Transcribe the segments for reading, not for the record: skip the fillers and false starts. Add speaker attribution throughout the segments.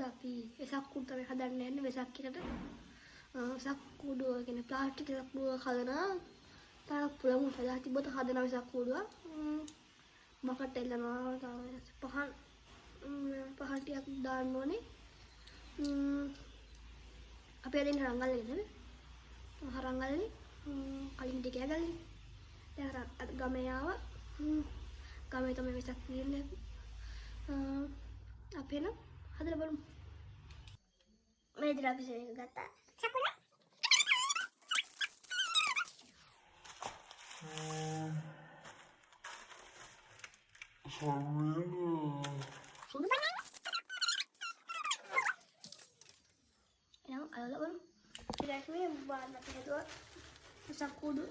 Speaker 1: අපි වෙසක් කුඩු තමයි හදන්න යන්නේ වෙසක් එකට. වෙසක් කුඩුව කියන්නේ ප්ලාස්ටික් වෙසක් කුඩුව හදනවා. තාක් පුළමු හදලා තිබ්බොත් හදන වෙසක් කුඩුව. බකට් එල්ලනවා පහන් ටිකක් දාන්න ඕනේ. අපි අදින් රංගල් එකද? රංගල්ලේ කලින් ටික ඇගල්ලේ. දැන් ගමේ ආවා. ගමේ තමයි වෙසක් තියෙන්නේ. අපි එන හදලා බලමු. මේ විදිහට අපි සෙනඟ ගත්තා. සකුල. සුදු බලන්න. එනම් අයලා බලමු. ඊට මේ බාන්න අපි හදුවා වෙසක් කුඩු.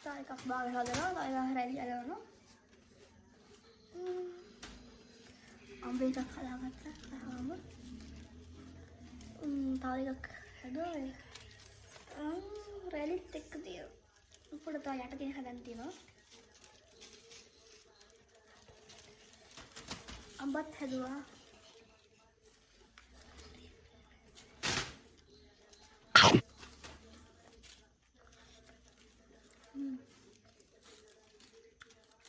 Speaker 1: තා එකක් බාගෙන හදනවා. තා එක රැලි අරනවා. අම්බේ එකක් හදාගත්තා. තාම තව එකක් හදුවා. රැලිත් එක්ක තියෙනවා. උඩ තව යට තියෙන හදන්න තියෙනවා. අම්බත් හැදුවා.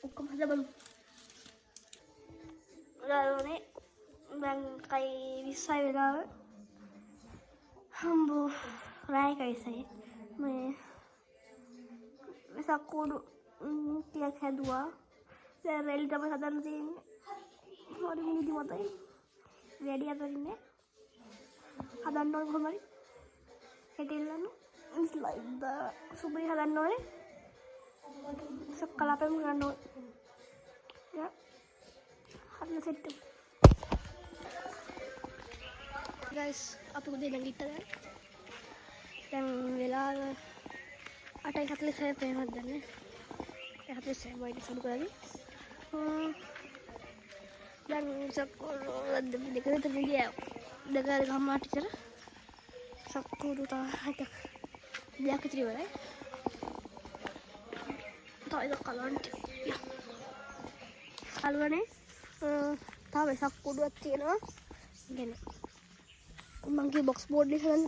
Speaker 1: ඔක්කොම හදලා බලමු. උදාහරණේ දැන් කයි 20යි වෙලාව. හම්බෝ රායි කයිසයි. මේ වෙසක් කුඩු ටිකක් හැදුවා. දැන් රෙලි තමයි හදන්න තියෙන්නේ. හරි මිනිදි මතයි. වැඩි අතරින්නේ. හදන්න ඕනේ කොහොමද? හෙටෙල්ලන්න. ස්ලයිඩ් දා සුබේ හදන්න ඕනේ. සක්කලාපෙම ගන්න ඕනේ. යා. හරියට සෙට්. guys අපි උදේ නැගිටලා දැන් වෙලාව 8:46 වෙනවද දැන් 8:46 වයිද සුදු කරලා දැන් සක්කෝල දෙක විතර ගියා දෙකාර ගම්මාට ඉතර සක්කෝරු තාහට දෙයක් ඉතිරි වෙලයි තායිද කලන්ට අලුවනේ තාම සක්කෝඩුවක් තියෙනවා ඉගෙන මංගේ බොක්ස් බෝඩ් එක හදන්න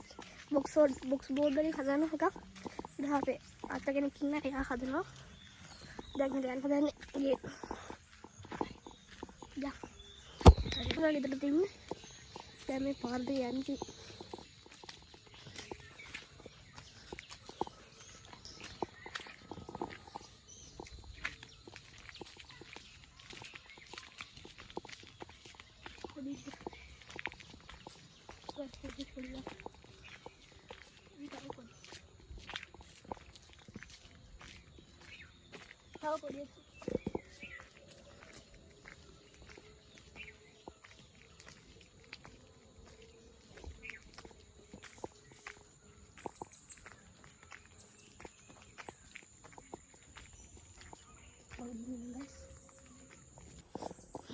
Speaker 1: බොක්ස් බෝඩ් එකේ හදන්න එකක් ඉතින් අපේ අත කෙනෙක් ඉන්න එයා හදනවා දැන් ඉතින් හදන්නේ ගේ යා හරි ඉතින් තින්නේ දැන් මේ පාරද යන්නේ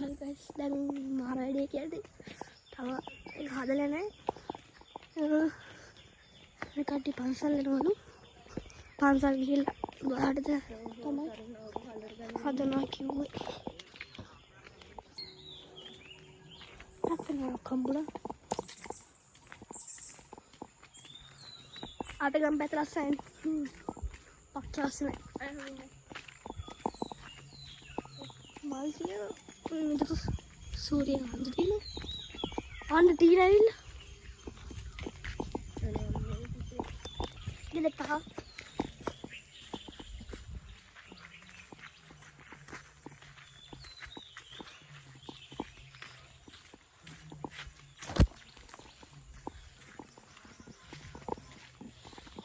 Speaker 1: Halo guys, dan marah dia kiat tawa hadalah naik mereka di pansal dulu pansal gil ada tamu hadalah kiu apa nama kamu ada gambar terasain pakai asal Malaysia itu Surya Andrina Andrina ini dia tahu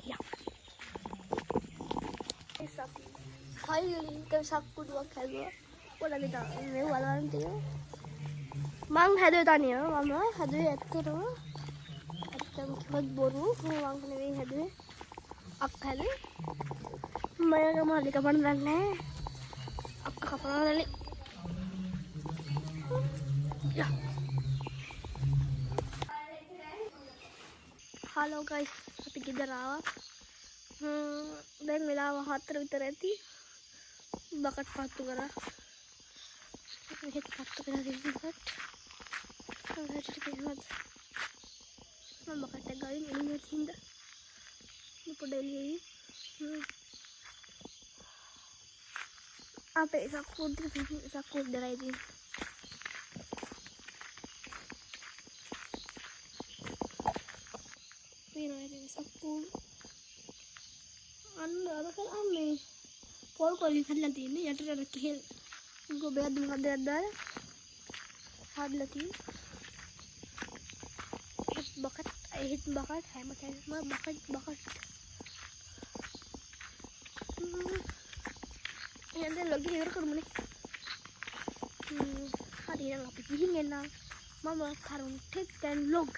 Speaker 1: ya finally kita sapu dua kali Wala kita මේ වලවල් තියෙනවා මං හැදුවේ තනියම මම හැදුවේ ඇත්තටම කිව්වත් බොරු මං නෙවෙයි හැදුවේ අක්ක හැදුවේ මම මල්ලි කපන්න දන්නේ නැහැ අක්ක කපනවා නලි යා හලෝ ගයිස් අපි ගෙදර ආවා දැන් වෙලාව 4 විතර ඇති බකට් පත්තු කරා Lihat kartu kita di tempat Kita kayaknya mama kata gawin ini ngetinda ini podeli apa sakur dari ini ini sakur anda kan ame Paul kali kan nanti ini ya ada kehil gue bayar dengan ada hard lagi bakat hemat bakat ini ada lagi lihat ke rumah nih hari yang ngapain gini nang mama karun tek dan log